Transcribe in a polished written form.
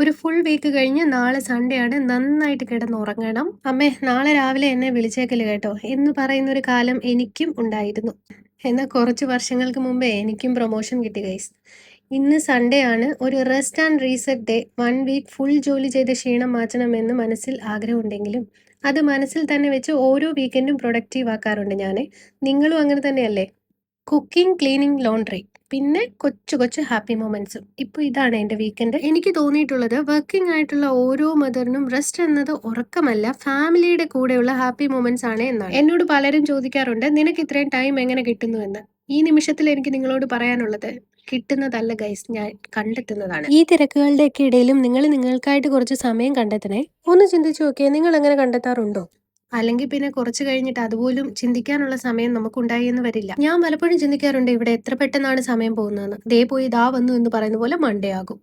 ഒരു full week കഴിഞ്ഞ് നാളെ സൺഡേ ആണ്. നന്നായിട്ട് കിടന്നുറങ്ങണം. അമ്മേ നാളെ രാവിലെ എന്നെ വിളിച്ചേക്കല് കേട്ടോ എന്ന് പറയുന്ന ഒരു കാലം എനിക്കും ഉണ്ടായിരുന്നു. എന്നാൽ കുറച്ച് വർഷങ്ങൾക്ക് മുമ്പേ എനിക്കും പ്രൊമോഷൻ കിട്ടി ഗൈസ്. ഇന്ന് സൺഡേ ആണ്. ഒരു rest and reset day. 1 week full ജോലി ചെയ്ത ക്ഷീണം മാറ്റണമെന്ന് മനസ്സിൽ ആഗ്രഹമുണ്ടെങ്കിലും അത് മനസ്സിൽ തന്നെ വെച്ച് ഓരോ വീക്കെൻഡും പ്രൊഡക്റ്റീവ് ആക്കാറുണ്ട് ഞാൻ. നിങ്ങളും അങ്ങനെ തന്നെയല്ലേ? കുക്കിംഗ്, ക്ലീനിങ്, ലോണ്ട്രി, പിന്നെ കൊച്ചു കൊച്ചു ഹാപ്പി മൊമെന്റ്സും. ഇപ്പോൾ ഇതാണ് എൻ്റെ വീക്കെൻഡ്. എനിക്ക് തോന്നിയിട്ടുള്ളത് വർക്കിംഗ് ആയിട്ടുള്ള ഓരോ മദറിനും റെസ്റ്റ് എന്നത് ഉറക്കമല്ല, ഫാമിലിയുടെ കൂടെയുള്ള ഹാപ്പി മൊമെന്റ്സ് ആണ് എന്നാണ്. എന്നോട് പലരും ചോദിക്കാറുണ്ട്, നിനക്ക് ഇത്രയും ടൈം എങ്ങനെ കിട്ടുന്നു എന്ന്. ഈ നിമിഷത്തിൽ എനിക്ക് നിങ്ങളോട് പറയാനുള്ളത്, കിട്ടുന്നതല്ല ഗൈസ്, ഞാൻ കണ്ടെത്തുന്നതാണ്. ഈ തിരക്കുകളുടെയൊക്കെ ഇടയിലും നിങ്ങൾ നിങ്ങൾക്കായിട്ട് കുറച്ച് സമയം കണ്ടെത്തണേ. ഒന്ന് ചിന്തിച്ചു നോക്കിയേ, നിങ്ങൾ എങ്ങനെ കണ്ടെത്താറുണ്ടോ? അല്ലെങ്കിൽ പിന്നെ കുറച്ച് കഴിഞ്ഞിട്ട് അതുപോലും ചിന്തിക്കാനുള്ള സമയം നമുക്കുണ്ടായി എന്ന് വരില്ല. ഞാൻ പലപ്പോഴും ചിന്തിക്കാറുണ്ട്, ഇവിടെ എത്ര പെട്ടെന്നാണ് സമയം പോകുന്നതെന്ന്. ദേ പോയി ദാ വന്നു എന്ന് പറയുന്ന പോലെ മൺഡേ ആകും.